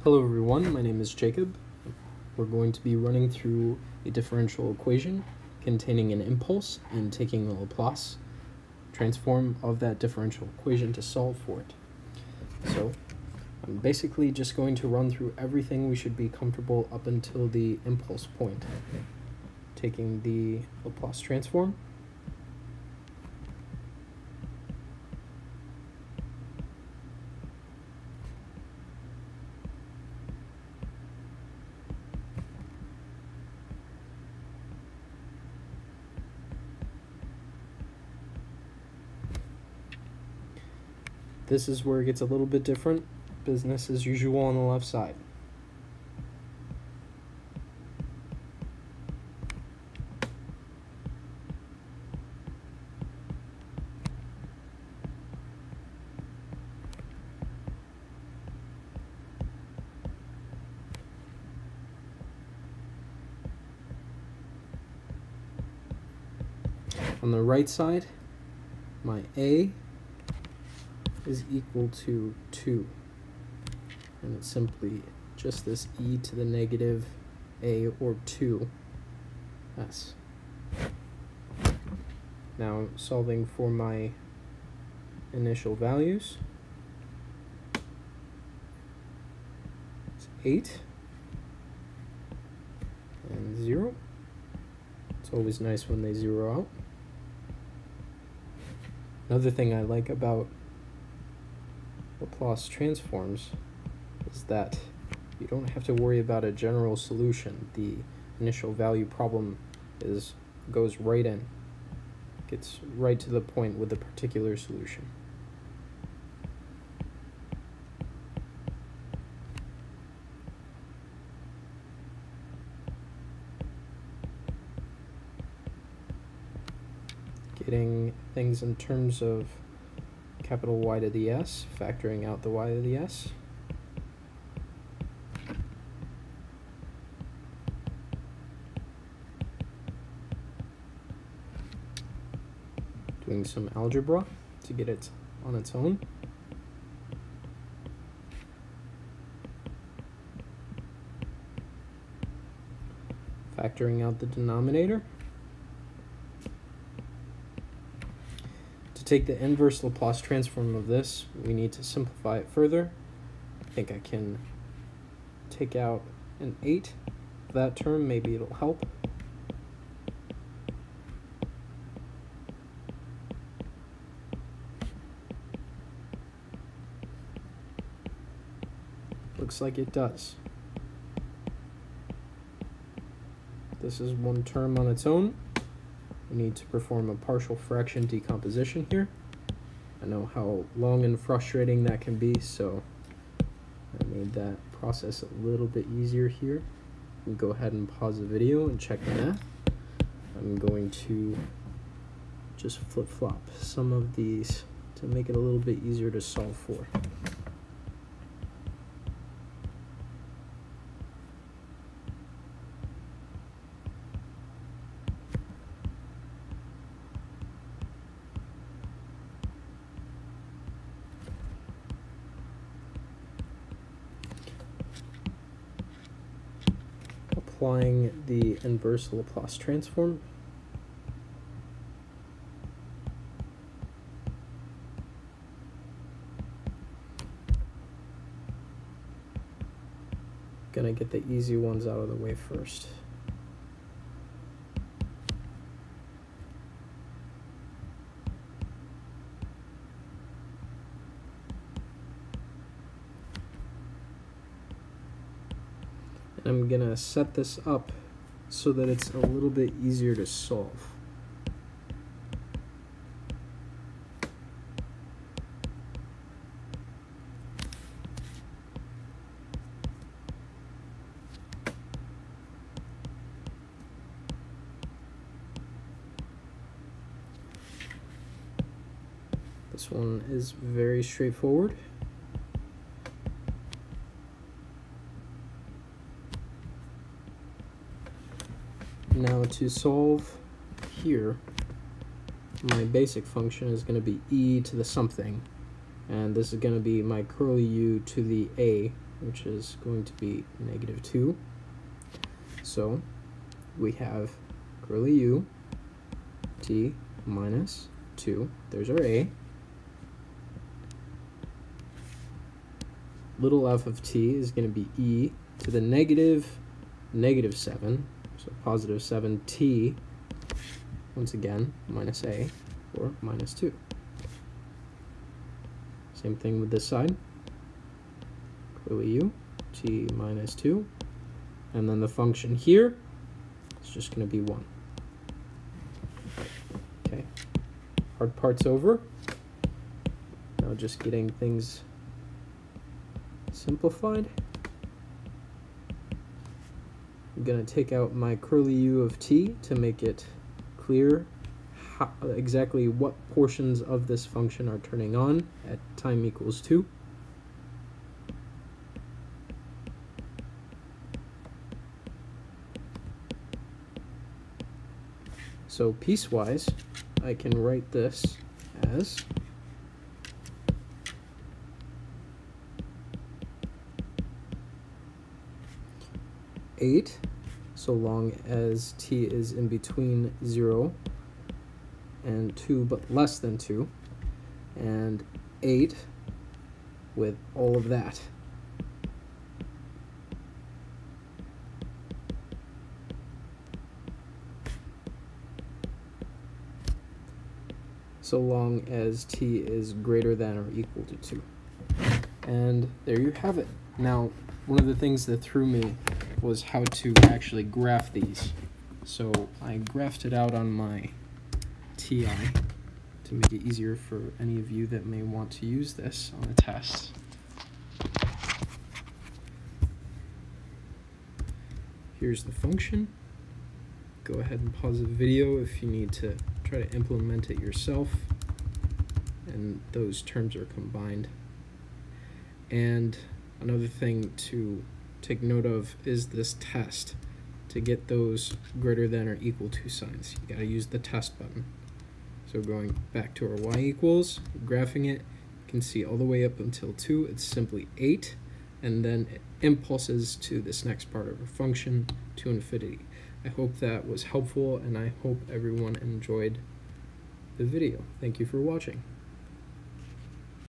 Hello everyone, my name is Jacob. We're going to be running through a differential equation containing an impulse and taking the Laplace transform of that differential equation to solve for it. So I'm basically just going to run through everything we should be comfortable up until the impulse point. Taking the Laplace transform. This is where it gets a little bit different. Business as usual on the left side. On the right side, my A is equal to 2, and it's simply just this e to the negative a or 2s. Now solving for my initial values, it's 8 and 0. It's always nice when they zero out. Another thing I like about Laplace transforms is that you don't have to worry about a general solution. The initial value problem goes right in, gets right to the point with the particular solution. Getting things in terms of capital Y to the S, factoring out the Y to the S. Doing some algebra to get it on its own. Factoring out the denominator. To take the inverse Laplace transform of this, we need to simplify it further. I think I can take out an 8 of that term, maybe it'll help. Looks like it does. This is one term on its own. We need to perform a partial fraction decomposition here. I know how long and frustrating that can be, so I made that process a little bit easier here. You can go ahead and pause the video and check the math. I'm going to just flip-flop some of these to make it a little bit easier to solve for. Applying the inverse Laplace transform. Gonna get the easy ones out of the way first. I'm gonna set this up so that it's a little bit easier to solve. This one is very straightforward. Now to solve here, my basic function is going to be e to the something, and this is going to be my curly u to the a which is going to be -2. So we have curly u t minus 2. There's our a. Little f of t is going to be e to the -7, so positive 7t, once again, minus a, or minus 2. Same thing with this side. Curly u, t minus 2. And then the function here is just going to be 1. Okay, hard part's over. Now just getting things simplified. I'm going to take out my curly u of t to make it clear exactly what portions of this function are turning on at time equals 2. So piecewise, I can write this as eight, so long as t is in between 0 and 2 but less than 2, and 8 with all of that. So long as t is greater than or equal to 2. And there you have it. Now, one of the things that threw me was how to actually graph these. So I graphed it out on my TI to make it easier for any of you that may want to use this on a test. Here's the function. Go ahead and pause the video if you need to try to implement it yourself, and those terms are combined. And another thing to take note of is this test. To get those greater than or equal to signs, you gotta use the test button. So going back to our y equals, graphing it, you can see all the way up until 2, it's simply 8, and then it impulses to this next part of our function to infinity. I hope that was helpful, and I hope everyone enjoyed the video. Thank you for watching.